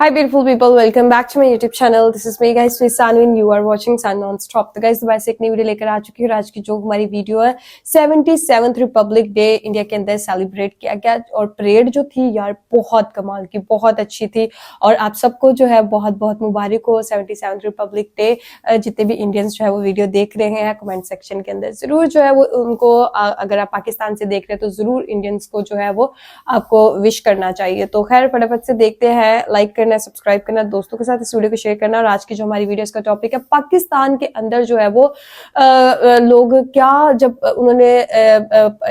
Hi beautiful people, welcome back to my YouTube channel. This is me guys, with Sanu and you are watching Sun Non-Stop. तो guys दोबारा से एक नई video लेकर आ चुकी हूँ। आज की जो हमारी वीडियो है 77th रिपब्लिक डे इंडिया के अंदर सेलिब्रेट किया गया और परेड जो थी यार बहुत कमाल की, बहुत अच्छी थी और आप सबको जो है बहुत बहुत मुबारक हो 77th रिपब्लिक डे। जितने भी इंडियंस जो है वो वीडियो देख रहे हैं कमेंट सेक्शन के अंदर जरूर जो है वो उनको अगर आप पाकिस्तान से देख रहे हैं तो जरूर इंडियंस को जो है वो आपको विश करना चाहिए। तो खैर फटाफट से देखते हैं, लाइक करना, सब्सक्राइब करना, दोस्तों के साथ इस वीडियो को शेयर करना। और आज की जो हमारी वीडियो का टॉपिक है पाकिस्तान के अंदर जो है वो लोग क्या जब उन्होंने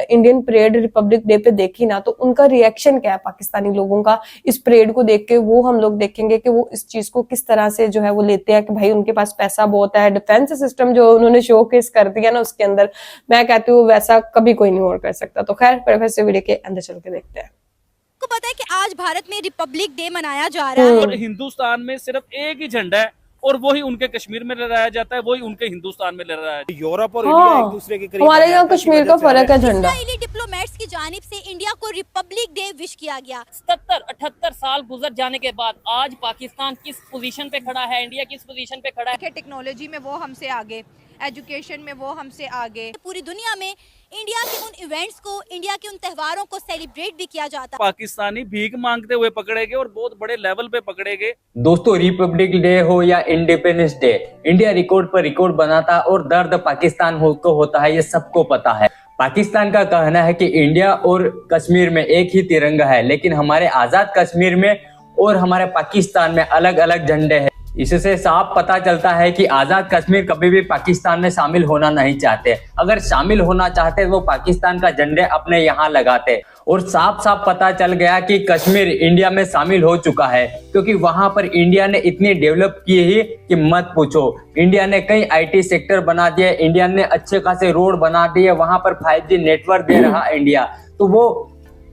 इंडियन परेड रिपब्लिक डे पे देखी ना तो उनका रिएक्शन क्या है पाकिस्तानी लोगों का इस परेड को देख के, वो हम लोग देखेंगे कि वो इस चीज को किस तरह से जो है वो लेते हैं कि भाई उनके पास पैसा बहुत है। डिफेंस सिस्टम जो उन्होंने शो केस कर दिया ना उसके अंदर, मैं कहती हूँ वैसा कभी कोई नहीं और कर सकता। तो खैर फटाफट से वीडियो के अंदर चल के देखते हैं। को पता है कि आज भारत में रिपब्लिक डे मनाया जा रहा है और हिंदुस्तान में सिर्फ एक ही झंडा है और वही उनके कश्मीर में लहराया जाता है, वही उनके हिंदुस्तान में लहराया जाता है। यूरोप और इंडिया एक दूसरे के करीब, हमारे यहाँ कश्मीर का फर्क है झंडा। इजरायली डिप्लोमेट्स की जानिब से इंडिया को रिपब्लिक डे विश किया गया। 77-78 साल गुजर जाने के बाद आज पाकिस्तान किस पोजीशन पे खड़ा है, इंडिया किस पोजीशन पे खड़ा है। टेक्नोलॉजी में वो हमसे आगे, एजुकेशन में वो हमसे आगे। पूरी दुनिया में इंडिया के उन इवेंट्स को, इंडिया के उन त्योहारों को सेलिब्रेट भी किया जाता है। पाकिस्तानी भीख मांगते हुए पकड़े गए और बहुत बड़े लेवल पे पकड़े गए। दोस्तों, रिपब्लिक डे हो या इंडिपेंडेंस डे, इंडिया रिकॉर्ड पर रिकॉर्ड बनाता है और दर्द पाकिस्तान को होता है, ये सबको पता है। पाकिस्तान का कहना है कि इंडिया और कश्मीर में एक ही तिरंगा है, लेकिन हमारे आजाद कश्मीर में और हमारे पाकिस्तान में अलग अलग झंडे हैं। इससे साफ पता चलता है कि आजाद कश्मीर कभी भी पाकिस्तान में शामिल होना नहीं चाहते। अगर शामिल होना चाहते वो पाकिस्तान का झंडे अपने यहाँ लगाते। और साफ साफ पता चल गया कि कश्मीर इंडिया में शामिल हो चुका है, क्योंकि वहां पर इंडिया ने इतनी डेवलप की ही कि मत पूछो। इंडिया ने कई आईटी सेक्टर बना दिए, इंडिया ने अच्छे खासे रोड बना दिए, वहां पर 5G नेटवर्क दे रहा इंडिया। तो वो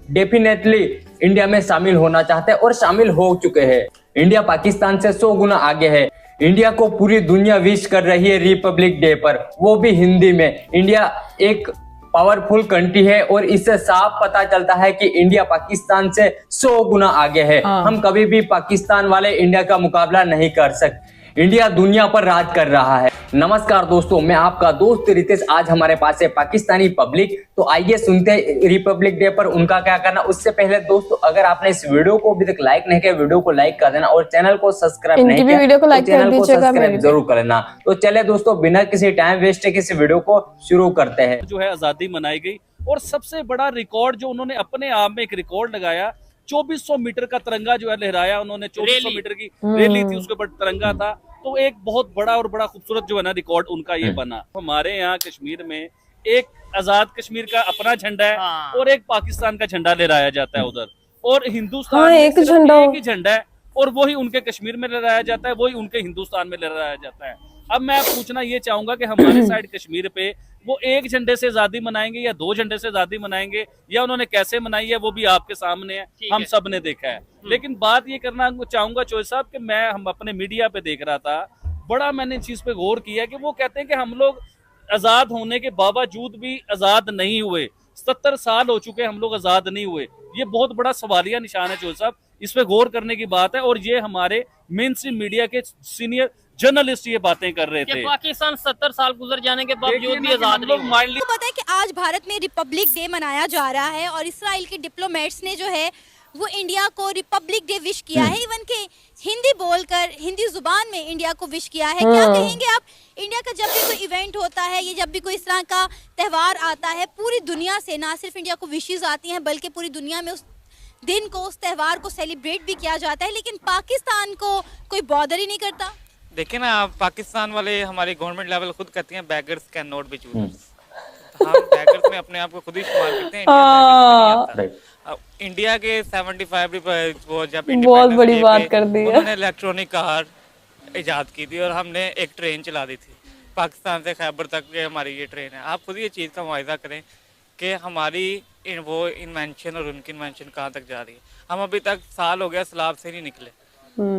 डेफिनेटली इंडिया में शामिल होना चाहते हैं और शामिल हो चुके हैं। इंडिया पाकिस्तान से 100 गुना आगे है। इंडिया को पूरी दुनिया विश कर रही है रिपब्लिक डे पर, वो भी हिंदी में। इंडिया एक पावरफुल कंट्री है और इससे साफ पता चलता है कि इंडिया पाकिस्तान से 100 गुना आगे है। हम कभी भी पाकिस्तान वाले इंडिया का मुकाबला नहीं कर सकते। इंडिया दुनिया पर राज कर रहा है। नमस्कार दोस्तों, मैं आपका दोस्त रितेश। आज हमारे पास है पाकिस्तानी पब्लिक, तो आइए सुनते हैं रिपब्लिक डे पर उनका क्या करना। उससे पहले दोस्तों, अगर आपने इस वीडियो को अभी तक लाइक नहीं किया, वीडियो को लाइक कर देना और चैनल को सब्सक्राइब नहीं किया वीडियो को लाइक तो चैनल को सब्सक्राइब जरूर कर लेना। तो चले दोस्तों, बिना किसी टाइम वेस्ट के इस वीडियो को शुरू करते हैं। जो है आजादी मनाई गई और सबसे बड़ा रिकॉर्ड जो उन्होंने अपने आप में एक रिकॉर्ड लगाया, 2400 मीटर का तिरंगा जो है लहराया उन्होंने। 2400 मीटर की रैली थी, उसके ऊपर तिरंगा था। तो एक बहुत बड़ा और बड़ा खूबसूरत जो है ना रिकॉर्ड उनका ये बना। हमारे यहाँ कश्मीर में एक आजाद कश्मीर का अपना झंडा है और एक पाकिस्तान का झंडा लहराया जाता है उधर। और हिंदुस्तान में एक ही झंडा है और वही उनके कश्मीर में लहराया जाता है, वही उनके हिंदुस्तान में लहराया जाता है। अब मैं पूछना ये चाहूंगा कि हमारे साइड कश्मीर पे वो एक झंडे से आजादी मनाएंगे या 2 झंडे से आजादी मनाएंगे, या उन्होंने कैसे मनाई है वो भी आपके सामने है, हम सब ने देखा है। लेकिन बात ये करना चाहूंगा चौधरी साहब कि हम अपने मीडिया पे देख रहा था, बड़ा मैंने इस चीज पे गौर किया कि वो कहते हैं कि हम लोग आजाद होने के बावजूद भी आजाद नहीं हुए। 70 साल हो चुके हम लोग आजाद नहीं हुए। ये बहुत बड़ा सवालिया निशान है चौधरी साहब, इस पे गौर करने की बात है। और ये हमारे मेन स्ट्रीम मीडिया के सीनियर जर्नलिस्ट ये बातें कर रहे थे। पाकिस्तान 70 साल गुजर जाने के बावजूद भी आजाद लोग आपको पता है कि आज भारत में रिपब्लिक डे मनाया जा रहा है और इसराइल के डिप्लोमेट्स ने जो है वो इंडिया को रिपब्लिक डे विश किया है। इवन के हिंदी बोलकर, हिंदी जुबान में इंडिया को विश किया है। क्या कहेंगे आप, इंडिया का जब भी कोई इवेंट होता है, ये जब भी कोई इस तरह का त्योहार आता है, पूरी दुनिया से ना सिर्फ इंडिया को विशेस आती हैं बल्कि पूरी दुनिया में उस दिन को, उस त्योहार को सेलिब्रेट भी किया जाता है, लेकिन पाकिस्तान को कोई बॉदर ही नहीं करता। देखिए ना, पाकिस्तान वाले हमारी गवर्नमेंट लेवल खुद कहती हैं beggars can not be choosers. हम बेगर्स में अपने आप को खुद ही शुमार करते हैं। इंडिया के 75 वो जब बहुत बड़ी बात कर दी है, उन्होंने इलेक्ट्रॉनिक कार इजाद की थी और हमने एक ट्रेन चला दी थी पाकिस्तान से खैबर तक। हमारी ये ट्रेन है। आप खुद ये चीज़ का मुआयजा करें कि हमारी वो इन्वेंशन और उनकी इन्वेंशन कहाँ तक जा रही है। हम अभी तक साल हो गया सलाब से नहीं निकले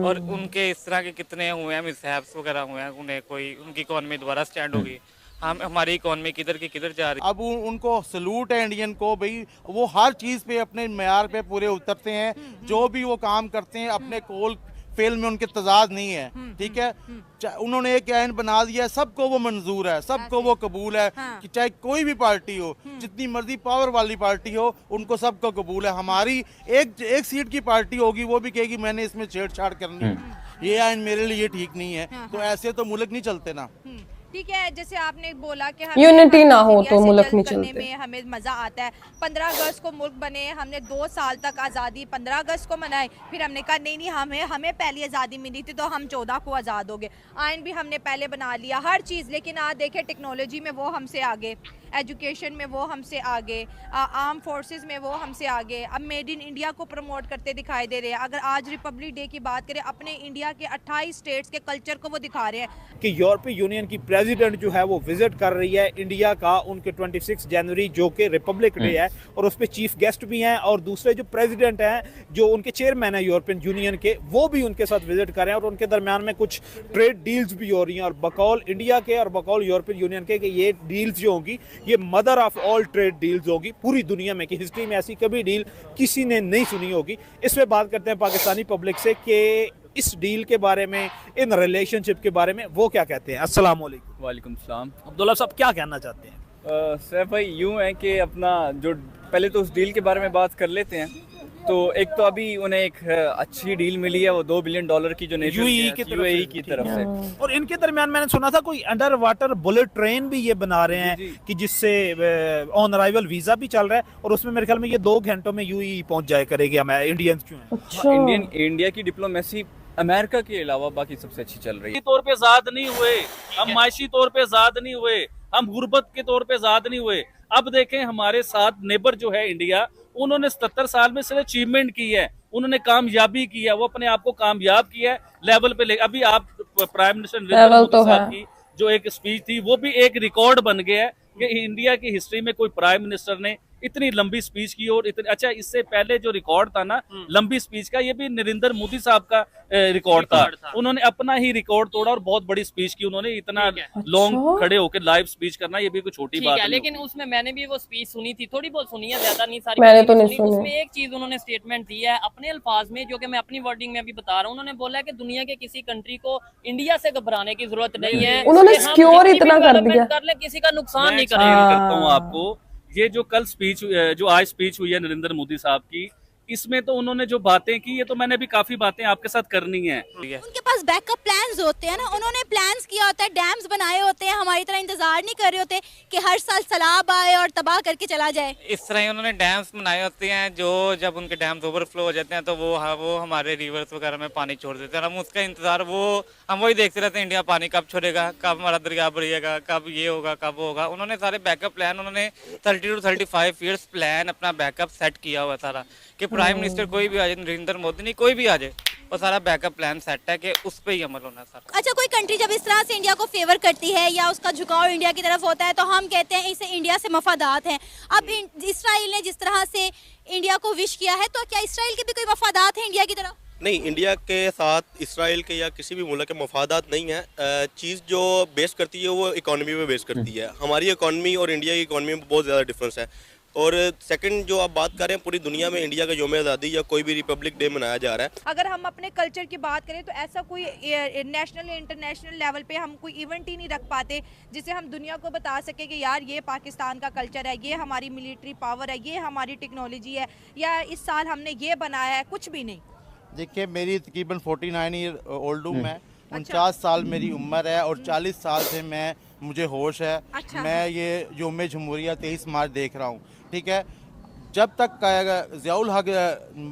और उनके इस तरह के कितने हुए हैं मिसहैप्स वगैरह हुए हैं, उन्हें कोई उनकी इकॉनमी दोबारा स्टैंड हो गई। हम हमारी इकॉनमी किधर की किधर जा रही है। अब उनको सलूट है इंडियन को, भाई वो हर चीज़ पे अपने मेयार पे पूरे उतरते हैं। जो भी वो काम करते हैं अपने कोल फेल में उनके तजाद नहीं है, ठीक है। उन्होंने एक आयन बना दिया है, सबको वो मंजूर है, सबको वो कबूल है कि चाहे कोई भी पार्टी हो, जितनी मर्जी पावर वाली पार्टी हो, उनको सबको कबूल है। हमारी एक सीट की पार्टी होगी, वो भी कहेगी मैंने इसमें छेड़छाड़ करनी है, ये आयन मेरे लिए ठीक नहीं है। तो ऐसे तो मुल्क नहीं चलते ना। ठीक है, जैसे आपने बोला कि यूनिटी ना हो तो मुल्क नहीं करने चलते। में हमें मजा आता है। 15 अगस्त को मुल्क बने, हमने 2 साल तक आज़ादी 15 अगस्त को मनाई, फिर हमने कहा नहीं नहीं हमें पहली आज़ादी मिली थी तो हम 14 को आज़ाद हो गए। आयन भी हमने पहले बना लिया, हर चीज़। लेकिन आज देखें टेक्नोलॉजी में वो हमसे आगे, एजुकेशन में वो हमसे आगे, आर्म फोर्सेस में वो हमसे आगे। अब मेड इन इंडिया को प्रमोट करते दिखाई दे रहे हैं। अगर आज रिपब्लिक डे की बात करें, अपने इंडिया के 28 स्टेट्स के कल्चर को वो दिखा रहे हैं कि यूरोपीय यूनियन की प्रेसिडेंट जो है वो विजिट कर रही है इंडिया का, उनके 26 जनवरी जो कि रिपब्लिक डे है, और उस पर चीफ गेस्ट भी हैं, और दूसरे जो प्रेसिडेंट हैं जो उनके चेयरमैन है यूरोपियन यूनियन के, वो भी उनके साथ विजिट कर रहे हैं, और उनके दरमियान में कुछ ट्रेड डील्स भी हो रही हैं। और बकौल इंडिया के और बकौल यूरोपियन यूनियन के कि ये डील्स जो होंगी ये mother of all trade deals होगी पूरी दुनिया में, कि हिस्ट्री में ऐसी कभी डील किसी ने नहीं सुनी होगी। इस पे बात करते हैं पाकिस्तानी पब्लिक से कि इस डील के बारे में, इन रिलेशनशिप के बारे में वो क्या कहते हैं। अस्सलाम वालेकुम। वालेकुम सलाम। अब्दुल्ला साहब क्या कहना चाहते हैं? सर भाई यूँ है कि अपना जो पहले तो उस डील के बारे में बात कर लेते हैं। तो एक तो अभी उन्हें एक अच्छी डील मिली है, वो $2 बिलियन की जो यूएई की तरफ से। और इनके दरमियान मैंने सुना था कोई अंडर वाटर बुलेट ट्रेन भी ये बना रहे हैं कि जिससे ऑन अराइवल वीजा भी चल रहा है, और उसमें मेरे ख्याल में ये 2 घंटों में यूएई पहुंच जाया करेगी। हमें इंडियंस क्यों हैं? इंडिया की डिप्लोमेसी अमेरिका के अलावा बाकी सबसे अच्छी चल रही है। तौर पे आजाद नहीं हुए हम, माशी तौर पे आजाद नहीं हुए हम, गुर्बत के तौर पे आजाद नहीं हुए। अब देखें हमारे साथ नेबर जो है इंडिया, उन्होंने 77 साल में सिर्फ अचीवमेंट की है, उन्होंने कामयाबी की है, वो अपने आप को कामयाब किया है लेवल पे ले। अभी आप प्राइम मिनिस्टर नरेंद्र मोदी साहब की जो एक स्पीच थी, वो भी एक रिकॉर्ड बन गया है कि इंडिया की हिस्ट्री में कोई प्राइम मिनिस्टर ने इतनी लंबी स्पीच की। और इतनी अच्छा, इससे पहले जो रिकॉर्ड था ना लंबी स्पीच का, ये भी नरेंद्र मोदी साहब का रिकॉर्ड था। उन्होंने अपना ही रिकॉर्ड तोड़ा और बहुत बड़ी स्पीच की उन्होंने। इतना लॉन्ग खड़े होकर लाइव स्पीच करना, ये भी कोई छोटी बात नहीं। लेकिन उसमें मैंने भी वो स्पीच सुनी थी, थोड़ी बहुत सुनी है, ज्यादा नहीं, सारी मैंने तो नहीं सुनी। उसमें एक चीज उन्होंने स्टेटमेंट दी है अपने अल्फाज में, जो कि मैं अपनी वर्डिंग में भी बता रहा हूँ। उन्होंने बोला है कि दुनिया के किसी कंट्री को इंडिया से घबराने की जरूरत नहीं है, उन्होंने सिक्योर इतना कर दिया, कर ले, किसी का नुकसान नहीं करता हूँ आपको। ये जो कल स्पीच, जो आज स्पीच हुई है नरेंद्र मोदी साहब की, इसमें तो उन्होंने जो बातें की, ये तो मैंने भी काफी बातें आपके साथ करनी है। उनके पास बैकअप प्लान्स होते हैं ना, उन्होंने प्लान्स किया होता है, डैम्स बनाए होते हैं, हमारी तरह इंतजार नहीं कर रहे होते कि हर साल सैलाब आए और तबाह करके चला जाए। इस तरह ही उन्होंने डैम्स बनाए होते हैं, जो जब उनके डैम्स ओवरफ्लो हो जाते हैं तो वो हमारे रिवर्स वगैरह में पानी छोड़ देते हैं। हम उसका इंतजार हम वही देखते रहते हैं, इंडिया पानी कब छोड़ेगा, कब हमारा दरिया बढ़ेगा, कब ये होगा, कब होगा। उन्होंने सारे बैकअप प्लान, उन्होंने 30 to 35 ईयर्स प्लान अपना बैकअप सेट किया हुआ सारा, कि प्राइम मिनिस्टर कोई भी आ जाए, नरेंद्र मोदी नहीं, कोई भी आ जाए, वो सारा बैकअप प्लान सेट है कि उस पे ही अमल होना है सर। अच्छा, कोई कंट्री जब इस तरह से इंडिया को फेवर करती है या उसका झुकाव इंडिया की तरफ होता है, तो हम कहते हैं इसे इंडिया से मफादात हैं। अब इसराइल ने जिस तरह से इंडिया को विश किया है, तो क्या इसराइल के भी कोई मफादात हैं इंडिया की तरफ? नहीं, इंडिया के साथ इसराइल के या किसी भी मुल्क के मफादात नहीं है। चीज़ जो बेस करती है वो इकॉनमी पे बेस करती है। हमारी इकॉनमी और इंडिया की इकॉनमी में बहुत ज़्यादा डिफरेंस है। और सेकंड जो आप बात कर रहे हैं, पूरी दुनिया में इंडिया का यौम आज़ादी या कोई भी रिपब्लिक डे मनाया जा रहा है। अगर हम अपने कल्चर की बात करें तो ऐसा कोई नेशनल या इंटरनेशनल लेवल पे हम कोई इवेंट ही नहीं रख पाते जिसे हम दुनिया को बता सके कि यार ये पाकिस्तान का कल्चर है, ये हमारी मिलिट्री पावर है, ये हमारी टेक्नोलॉजी है, या इस साल हमने ये बनाया है। कुछ भी नहीं। देखिए, मेरी तकरीबन 49 ईयर ओल्ड हूँ मैं, 49 साल मेरी उम्र है और 40 साल से मुझे होश है। अच्छा। मैं ये यौम जमहूरिया 23 मार्च देख रहा हूँ, ठीक है। जब तक ज़ियाउल हक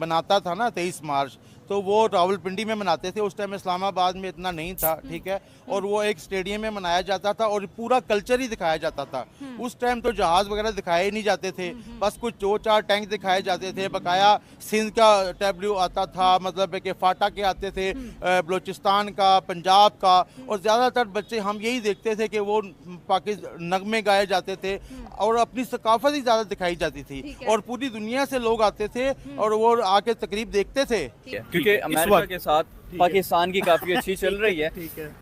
बनाता था ना 23 मार्च, तो वो रावलपिंडी में मनाते थे। उस टाइम इस्लामाबाद में इतना नहीं था, ठीक है। और वो एक स्टेडियम में मनाया जाता था और पूरा कल्चर ही दिखाया जाता था। उस टाइम तो जहाज़ वगैरह दिखाए नहीं जाते थे, बस कुछ 2-4 टैंक दिखाए जाते थे। बकाया सिंध का टैब्लू आता था, मतलब कि फाटा के आते थे, बलूचिस्तान का, पंजाब का। और ज़्यादातर बच्चे हम यही देखते थे कि वो पाकिस्तान नगमे गाए जाते थे और अपनी सकाफत ही ज़्यादा दिखाई जाती थी। और पूरी दुनिया से लोग आते थे और वो आके तकरीब देखते थे। क्योंकि अमेरिका के साथ पाकिस्तान की काफी अच्छी चल रही है।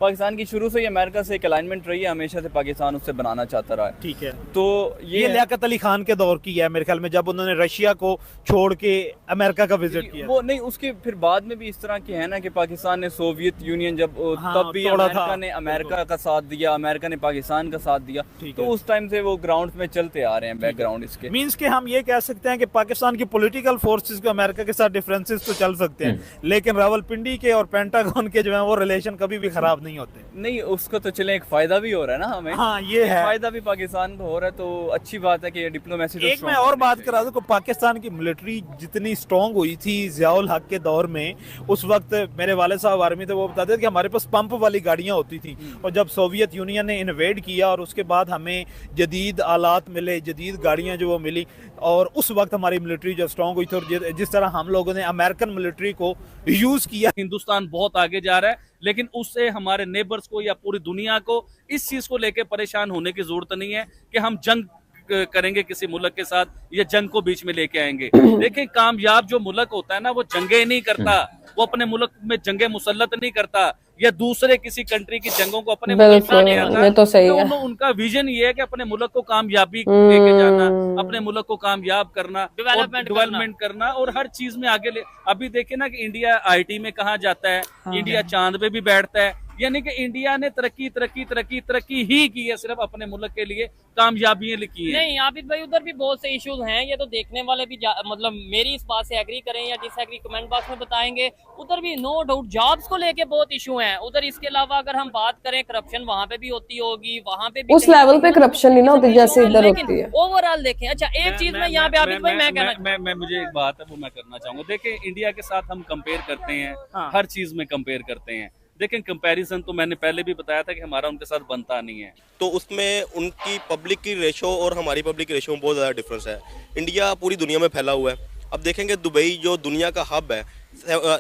पाकिस्तान की शुरू से ही अमेरिका से एक अलाइनमेंट रही है, हमेशा से पाकिस्तान उससे बनाना चाहता रहा है। ठीक है, तो ये लियाकत अली खान के दौर की है मेरे ख्याल में, जब उन्होंने रशिया को छोड़ के अमेरिका का विजिट किया। वो नहीं, उसके फिर बाद में भी इस तरह की है ना कि पाकिस्तान ने सोवियत यूनियन जब हाँ, तब भी तोड़ा अमेरिका था। ने अमेरिका का साथ दिया, अमेरिका ने पाकिस्तान का साथ दिया, तो उस टाइम से वो ग्राउंड में चलते आ रहे हैं बैकग्राउंड इसके। मींस के हम ये कह सकते हैं कि पाकिस्तान की पॉलिटिकल फोर्सेस के अमेरिका के साथ डिफरेंसेस तो चल सकते हैं, लेकिन रावलपिंडी के और पेंटागन के जो है वो रिलेशन कभी भी खराब नहीं होते। नहीं, उसको तो चले एक फायदा भी हो रहा है ना हमें। हाँ, ये है फायदा भी पाकिस्तान को हो रहा है, तो अच्छी बात है कि डिप्लोमेसी तो एक मैं और बात करा दूं कि पाकिस्तान की मिलिट्री जितनी स्ट्रांग हुई थी ज़ियाउल हक के दौर में, उस वक्त मेरे वाले साहब आर्मी थे, वो बताते थे कि हमारे पास पंप वाली गाड़ियां होती थी, और जब सोवियत यूनियन ने इन्वेड किया और उसके बाद हमें जदीद आलात मिले, जदीद गाड़ियां जो वो मिली, और उस वक्त हमारी मिलिट्री जो स्ट्रांग हुई थी, और जिस तरह हम लोगों ने अमेरिकन मिलिट्री को यूज किया। हिंदुस्तान बहुत आगे जा रहा है, लेकिन उससे हमारे नेबर्स को या पूरी दुनिया को इस चीज को लेकर परेशान होने की जरूरत नहीं है कि हम जंग करेंगे किसी मुल्क के साथ या जंग को बीच में लेके आएंगे। देखिए, कामयाब जो मुल्क होता है ना, वो जंगे नहीं करता, वो अपने मुल्क में जंगे मुसल्लत नहीं करता या दूसरे किसी कंट्री की जंगों को अपने मुल्क में नहीं आता। ये तो सही है। उनका विजन ये है कि अपने मुल्क को कामयाबी लेके जाना, अपने मुल्क को कामयाब करना, डेवलपमेंट करना और हर चीज में आगे ले। अभी देखिए ना कि इंडिया IT में कहाँ जाता है, इंडिया चांद पे भी बैठता है, यानी कि इंडिया ने तरक्की ही की है, सिर्फ अपने मुल्क के लिए कामयाबियां लिखी है। नहीं आबिद भाई, उधर भी बहुत से इश्यूज हैं, ये तो देखने वाले भी मतलब मेरी इस बात से एग्री करें या डिसएग्री कमेंट बॉक्स में बताएंगे। उधर भी नो डाउट जॉब्स को लेके बहुत इशू हैं उधर। इसके अलावा अगर हम बात करें करप्शन वहाँ पे भी होती होगी, वहाँ पे भी उस लेवल पे करप्शन नहीं ना होती जैसे इधर होती है। ओवरऑल देखें। अच्छा, एक चीज में यहाँ पे आबिद भाई मैं कहना, मैं मुझे एक बात है वो मैं करना चाहूंगा। देखिए, इंडिया के साथ हम कंपेयर करते हैं, हर चीज में कंपेयर करते हैं, लेकिन कंपैरिजन तो मैंने पहले भी बताया था कि हमारा उनके साथ बनता नहीं है। तो उसमें उनकी पब्लिक की रेशो और हमारी पब्लिक की रेशो में बहुत ज़्यादा डिफरेंस है। इंडिया पूरी दुनिया में फैला हुआ है। अब देखेंगे दुबई जो दुनिया का हब है,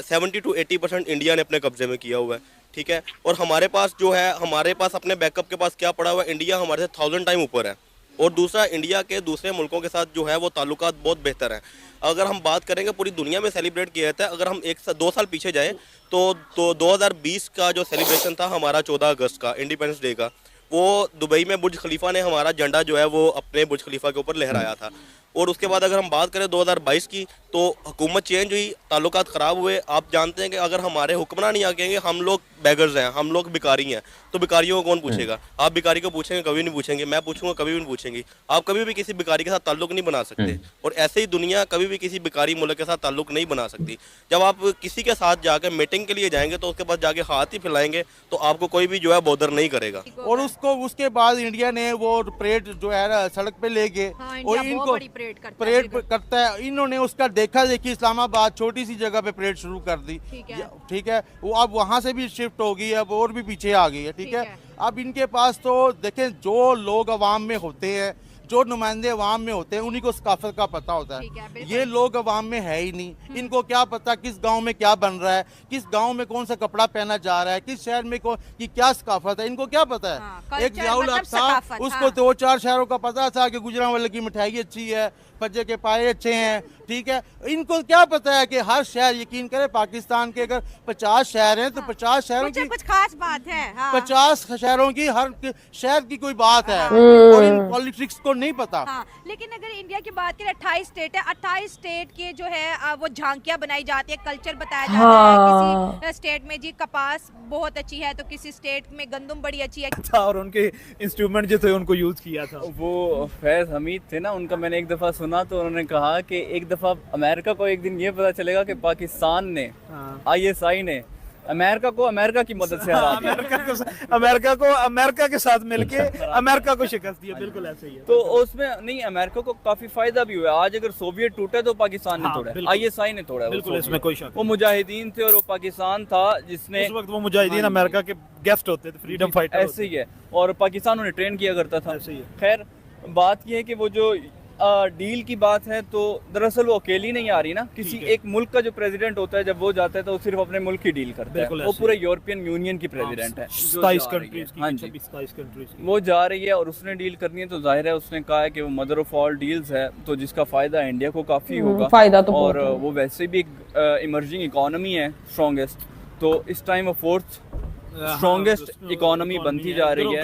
70 to 80% इंडिया ने अपने कब्जे में किया हुआ है, ठीक है। और हमारे पास जो है, हमारे पास अपने बैकअप के पास क्या पड़ा हुआ है, इंडिया हमारे से 1000 टाइम ऊपर है। और दूसरा, इंडिया के दूसरे मुल्कों के साथ जो है वो ताल्लुकात बहुत बेहतर हैं। अगर हम बात करेंगे पूरी दुनिया में सेलिब्रेट किया जाता है, अगर हम 2 साल पीछे जाएं तो 2020 का जो सेलिब्रेशन था हमारा 14 अगस्त का इंडिपेंडेंस डे का, वो दुबई में बुर्ज खलीफा ने हमारा झंडा जो है वो अपने बुर्ज खलीफा के ऊपर लहराया था। और उसके बाद अगर हम बात करें 2022 की, तो हुकूमत चेंज हुई, ताल्लुकात ख़राब हुए। आप जानते हैं कि अगर हमारे हुक्मरान नहीं आएंगे, हम लोग बेगर्स हैं, हम लोग भिखारी हैं, तो भिखारियों को कौन पूछेगा? आप भिखारी को पूछेंगे? कभी नहीं पूछेंगे। मैं पूछूंगा? कभी भी नहीं पूछेंगे। आप कभी भी किसी भिखारी के साथ ताल्लुक नहीं बना सकते, और ऐसे ही दुनिया कभी भी किसी भिखारी मुल्क के साथ ताल्लुक नहीं बना सकती। जब आप किसी के साथ जाकर मीटिंग के लिए जाएंगे तो उसके पास जाके हाथ ही फैलाएंगे तो आपको कोई भी जो है बॉदर नहीं करेगा। और उसके बाद इंडिया ने वो परेड जो है ना सड़क पे ले गए, और इनको परेड करता है, इन्होंने उसका देखा देखी इस्लामाबाद छोटी सी जगह पे परेड शुरू कर दी, ठीक है। वो अब वहाँ से भी शिफ्ट हो गई, अब और भी पीछे आ गई है, ठीक है। अब इनके पास तो देखें, जो लोग अवाम में होते हैं, जो नुमाइंदे अवाम में होते हैं, उन्हीं को सकाफत का पता होता है। ये लोग अवाम में है ही नहीं। इनको क्या पता किस गांव में क्या बन रहा है, किस गांव में कौन सा कपड़ा पहना जा रहा है, किस शहर में की क्या सकाफत है, इनको क्या पता है। एक ज़ियाउल हक था, उसको 2-4 शहरों का पता था कि गुजरांवाले की मिठाई अच्छी है, फज्जे के पाए अच्छे हैं, ठीक है। इनको क्या पता है कि हर शहर, यकीन करें पाकिस्तान के अगर 50 शहर हैं तो 50 शहरों की कुछ खास बात है। 50 शहरों की हर शहर की कोई बात है, और इन पॉलिटिक्स को नहीं पता। लेकिन अगर इंडिया की बात करें, 28 स्टेट है, 28 स्टेट के जो है वो झांकियां बनाई जाती है, कल्चर बताया जाता है। किसी स्टेट में जी कपास बहुत अच्छी है तो किसी स्टेट में गंदम बड़ी अच्छी है और उनके इंस्ट्रूमेंट जो थे उनको यूज किया था। वो फैज हमीद थे ना, उनका मैंने एक दफ़ा सुना तो उन्होंने कहा कि एक दफ़ा अमेरिका को एक दिन ये पता चलेगा कि पाकिस्तान ने ISI ने अमेरिका को अमेरिका की मदद से हरा दिया। अमेरिका के साथ मिलके अमेरिका को शिकस्त दिया। बिल्कुल ऐसे ही है। तो उसमें नहीं, अमेरिका को काफी फायदा भी हुआ। आज अगर सोवियत टूटे तो पाकिस्तान ने तोड़ा, ISI ने तोड़ा। बिल्कुल, इसमें कोई शक। वो मुजाहिदीन थे और वो पाकिस्तान था जिसने, उस वक्त वो मुजाहिदीन अमेरिका के गेस्ट होते थे, फ्रीडम फाइटर। ऐसे ही है, और पाकिस्तान उन्हें ट्रेन किया करता था। खैर, बात यह है कि वो जो डील की बात है, तो दरअसल वो अकेली नहीं आ रही ना। किसी एक मुल्क का जो प्रेसिडेंट होता है, जब वो जाता है तो सिर्फ अपने मुल्क की डील करता है। वो पूरे यूरोपियन यूनियन की प्रेसिडेंट है, 27 कंट्रीज की। हाँ जी, वो जा रही है और उसने डील करनी है, तो जाहिर है उसने कहा है कि वो मदर ऑफ ऑल डील्स है, तो जिसका फायदा इंडिया को काफी होगा। फायदा तो और वो वैसे भी एक इमर्जिंग इकोनॉमी है, स्ट्रॉन्गेस्ट, तो इस टाइम वो फोर्थ स्ट्रॉन्गेस्ट इकोनॉमी बनती जा रही है।